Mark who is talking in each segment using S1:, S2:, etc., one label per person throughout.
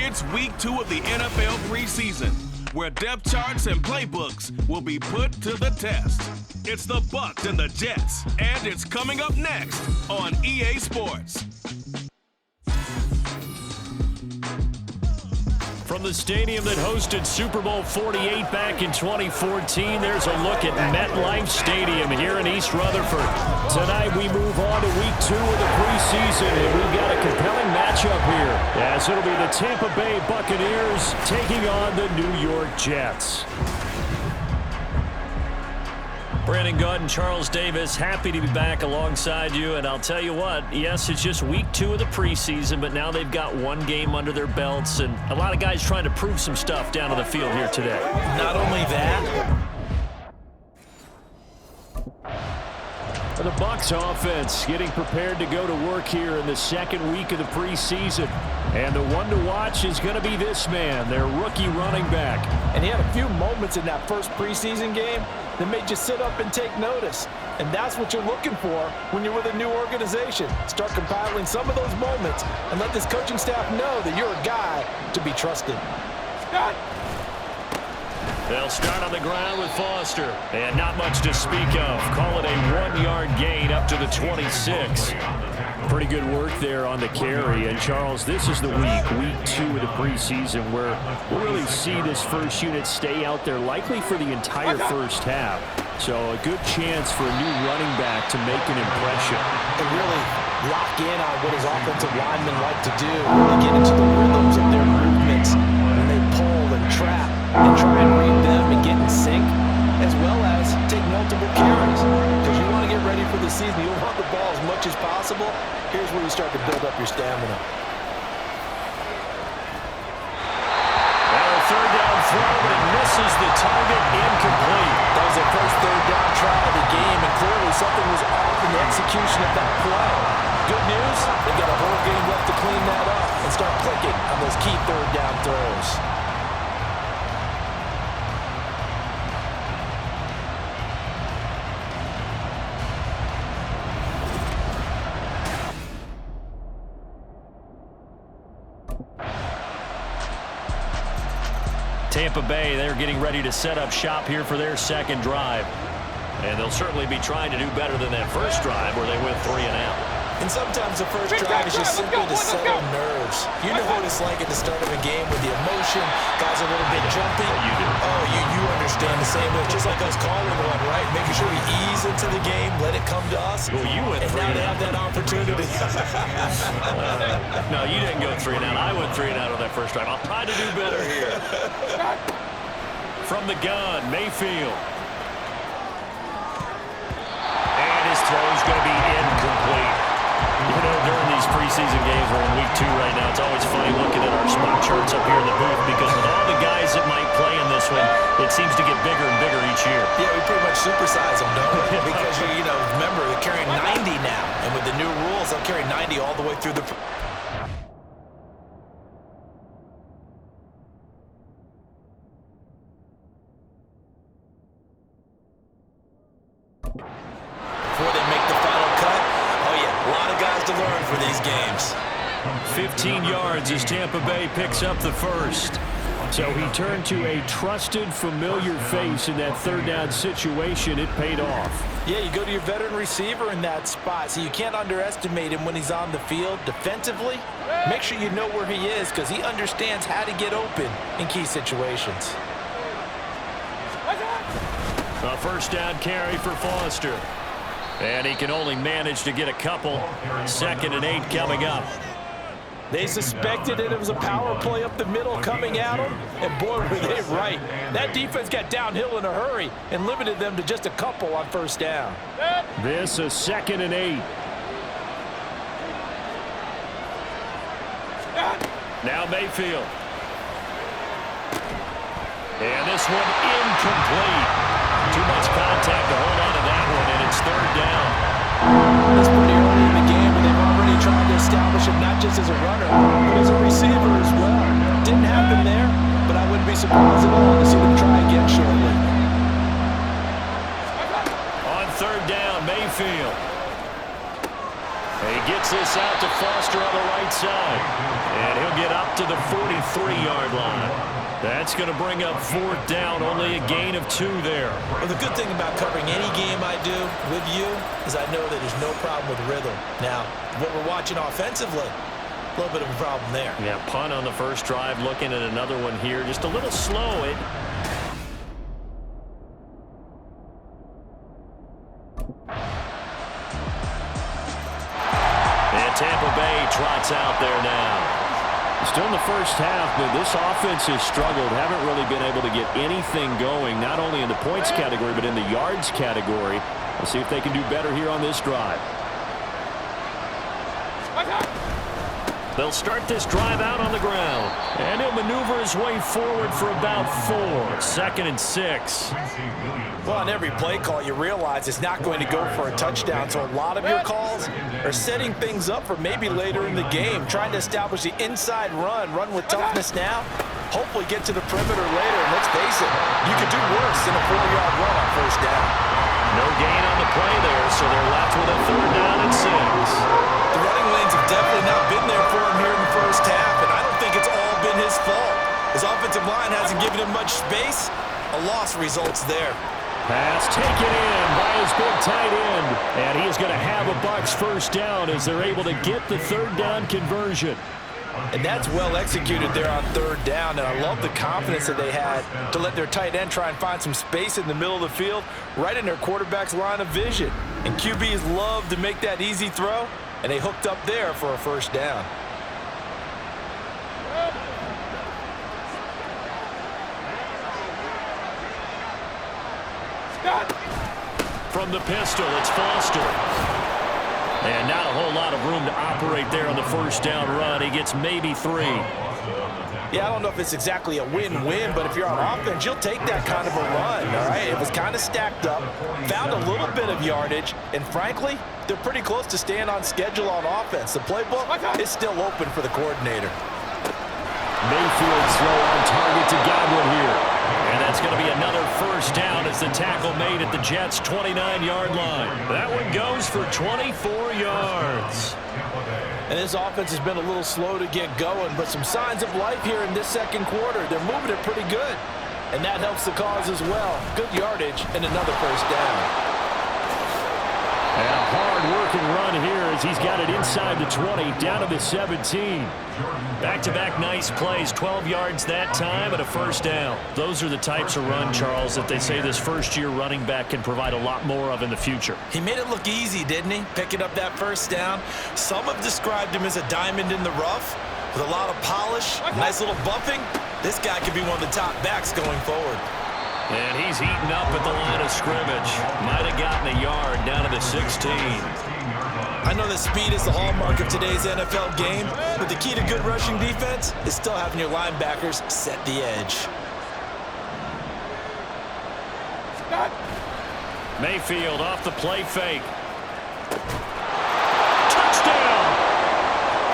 S1: It's week 2 of the NFL preseason, where depth charts and playbooks will be put to the test. It's the Bucs and the Jets, and it's coming up next on EA Sports.
S2: From the stadium that hosted Super Bowl 48 back in 2014, there's a look at MetLife Stadium here in East Rutherford. Tonight we move on to week 2 of the preseason, and we've got a compelling matchup here, as it'll be the Tampa Bay Buccaneers taking on the New York Jets. Brandon Gaunt and Charles Davis, happy to be back alongside you. And I'll tell you what, yes, it's just week 2 of the preseason, but now they've got one game under their belts, and a lot of guys trying to prove some stuff down on the field here today.
S3: Not only that,
S2: the Bucs offense getting prepared to go to work here in the second week of the preseason. And the one to watch is going to be this man, their rookie running back.
S3: and he had a few moments in that first preseason game that made you sit up and take notice. And that's what you're looking for when you're with a new organization. Start compiling some of those moments and let this coaching staff know that you're a guy to be trusted.
S2: They'll start on the ground with Foster. And not much to speak of. Call it a 1-yard gain up to the 26. Pretty good work there on the carry. And, Charles, this is the week 2 of the preseason, where we'll really see this first unit stay out there likely for the entire first half. So a good chance for a new running back to make an impression.
S3: And really lock in on what his offensive linemen like to do. Really get into the rhythms of their movements when they pull and trap and try and read them and get in sync, as well as take multiple carries. Because you want to get ready for the season. You'll want the ball as much as possible. Here's where you start to build up your stamina.
S2: Now a third down throw, but it misses the target, incomplete.
S3: That was their first third down try of the game, and clearly something was off in the execution of that play. Good news, they've got a whole game left to clean that up and start clicking on those key third down throws.
S2: Tampa Bay, they're getting ready to set up shop here for their second drive. And they'll certainly be trying to do better than that first drive where they went 3 and out.
S3: And sometimes the first drive is just simply to settle nerves. You know what it's like at the start of a game with the emotion, guys a little bit jumpy.
S2: You do.
S3: Oh, you understand the same way. Just like us calling one, right? Making sure we ease into the game, let it come to us.
S2: Well, you went 3
S3: and now
S2: and
S3: they
S2: out.
S3: have that opportunity.
S2: No, you didn't go 3 and out. I went 3 and out on that first drive. I'll try to do better here. From the gun, Mayfield. And his throw's going to be incomplete. You know, during these preseason games, we're in week 2 right now, it's always funny looking at our spot charts up here in the booth, because with all the guys that might play in this one, it seems to get bigger and bigger each year.
S3: Yeah, we pretty much supersize them, don't we? Because, you know, remember, they're carrying 90 now. And with the new rules, they'll carry 90 all the way through the... Before they make the final cut, oh yeah, a lot of guys to learn for these games.
S2: 15 yards as Tampa Bay picks up the first. So he turned to a trusted, familiar face in that third down situation. It paid off.
S3: Yeah, you go to your veteran receiver in that spot, so you can't underestimate him when he's on the field defensively. Make sure you know where he is, because he understands how to get open in key situations.
S2: A first down carry for Foster. And he can only manage to get a couple. 2nd and 8 coming up.
S3: They suspected that it was a power play up the middle coming at them, and boy, were they right. That defense got downhill in a hurry and limited them to just a couple on first down.
S2: This is 2nd and 8. Now Mayfield. And this one incomplete. Too much contact to hold on to that one, and it's 3rd down.
S3: It's pretty early in the game, and they've already tried to establish him not just as a runner, but as a receiver as well. Didn't happen there, but I wouldn't be surprised at all to see them try again shortly.
S2: On 3rd down, Mayfield. He gets this out to Foster on the right side. And he'll get up to the 43-yard line. That's going to bring up 4th down, only a gain of 2 there.
S3: Well, the good thing about covering any game I do with you is I know that there's no problem with rhythm. Now, what we're watching offensively, a little bit of a problem there.
S2: Yeah, punt on the first drive, looking at another one here. Just a little slow. And Tampa Bay trots out there now. Still in the first half, but this offense has struggled. Haven't really been able to get anything going, not only in the points category, but in the yards category. We'll see if they can do better here on this drive. They'll start this drive out on the ground. And he'll maneuver his way forward for about 4. 2nd and 6.
S3: Well, on every play call, you realize it's not going to go for a touchdown. So a lot of your calls are setting things up for maybe later in the game, trying to establish the inside run with toughness now, hopefully get to the perimeter later. And let's face it, you could do worse than a 4-yard run on first down.
S2: No gain on the play there, so they're left with a 3rd down and 6.
S3: The running lanes have definitely not been there for him here in the first half, and I don't think it's all been his fault. His offensive line hasn't given him much space. A loss results there.
S2: Pass taken in by his big tight end. And he is going to have a Bucs 1st down as they're able to get the 3rd down conversion.
S3: And that's well executed there on 3rd down. And I love the confidence that they had to let their tight end try and find some space in the middle of the field, right in their quarterback's line of vision. And QBs love to make that easy throw, and they hooked up there for a 1st down.
S2: From the pistol, it's Foster. And not a whole lot of room to operate there on the 1st down run. He gets maybe 3.
S3: Yeah, I don't know if it's exactly a win-win, but if you're on offense, you'll take that kind of a run, all right? It was kind of stacked up, found a little bit of yardage, and frankly, they're pretty close to staying on schedule on offense. The playbook is still open for the coordinator.
S2: Mayfield throw on target to Godwin here. And that's going to be another 1st down as the tackle made at the Jets' 29-yard line. That one goes for 24 yards.
S3: And this offense has been a little slow to get going, but some signs of life here in this 2nd quarter. They're moving it pretty good, and that helps the cause as well. Good yardage and another 1st down.
S2: And a hard-working run here as he's got it inside the 20, down to the 17. Back-to-back nice plays, 12 yards that time and a 1st down. Those are the types of run, Charles, that they say this first-year running back can provide a lot more of in the future.
S3: He made it look easy, didn't he? Picking up that 1st down. Some have described him as a diamond in the rough with a lot of polish, nice little bumping. This guy could be one of the top backs going forward.
S2: And he's heating up at the line of scrimmage. Might have gotten a yard down to the 16.
S3: I know that speed is the hallmark of today's NFL game, but the key to good rushing defense is still having your linebackers set the edge.
S2: Mayfield off the play fake. Touchdown!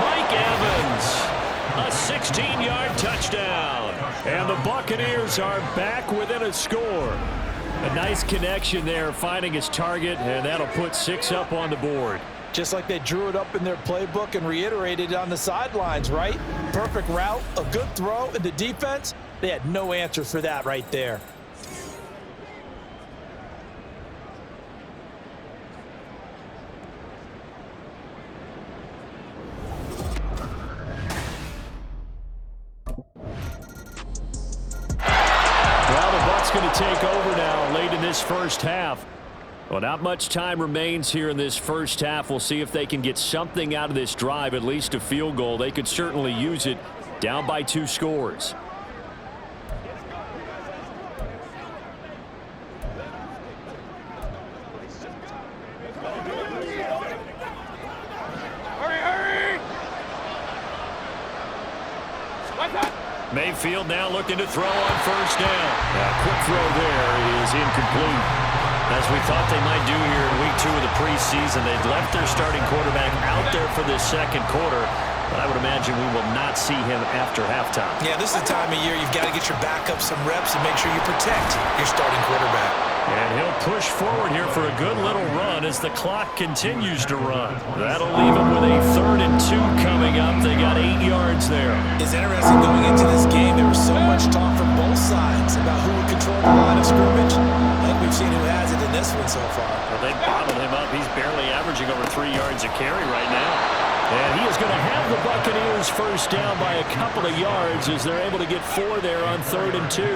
S2: Mike Evans. A 16-yard touchdown. And the Buccaneers are back within a score. A nice connection there, finding his target, and that'll put 6 up on the board.
S3: Just like they drew it up in their playbook and reiterated it on the sidelines, right? Perfect route, a good throw, and the defense, they had no answer for that right there.
S2: Going to take over now late in this first half. Well, not much time remains here in this first half. We'll see if they can get something out of this drive, at least a field goal. They could certainly use it, down by 2 scores. Mayfield now looking to throw on 1st down. A quick throw there is incomplete. As we thought they might do here in week 2 of the preseason, they've left their starting quarterback out there for this 2nd quarter. But I would imagine we will not see him after halftime.
S3: Yeah, this is the time of year you've got to get your backup some reps and make sure you protect your starting quarterback.
S2: And he'll push forward here for a good little run as the clock continues to run. That'll leave him with a 3rd and 2 coming up. They got 8 yards there.
S3: It's interesting going into this game. There was so much talk from both sides about who would control the line of scrimmage. I think we've seen who has it in this one so far.
S2: Well, they bottled him up. He's barely averaging over 3 yards a carry right now. And he is going to have the Buccaneers first down by a couple of yards as they're able to get 4 there on 3rd and 2.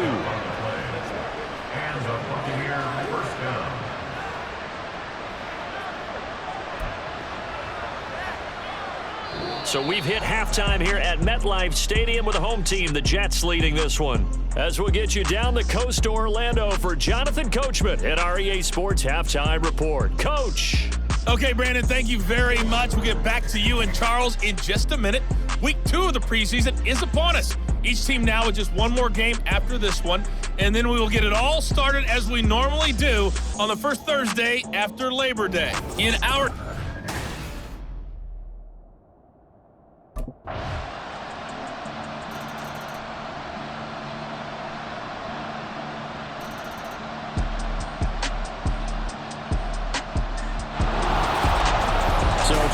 S2: So we've hit halftime here at MetLife Stadium with the home team, the Jets, leading this one. As we'll get you down the coast to Orlando for Jonathan Coachman at our EA Sports Halftime Report. Coach.
S4: Okay, Brandon, thank you very much. We'll get back to you and Charles in just a minute. Week 2 of the preseason is upon us. Each team now with just one more game after this one, and then we will get it all started as we normally do on the first Thursday after Labor Day. In our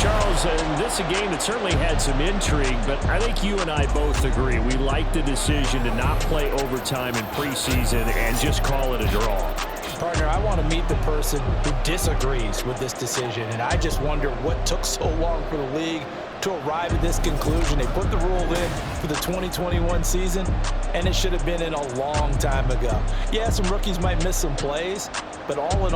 S2: Charles, and this is a game that certainly had some intrigue, but I think you and I both agree. We like the decision to not play overtime in preseason and just call it a draw.
S3: Partner, I want to meet the person who disagrees with this decision, and I just wonder what took so long for the league to arrive at this conclusion. They put the rule in for the 2021 season, and it should have been in a long time ago. Yeah, some rookies might miss some plays, but all in all,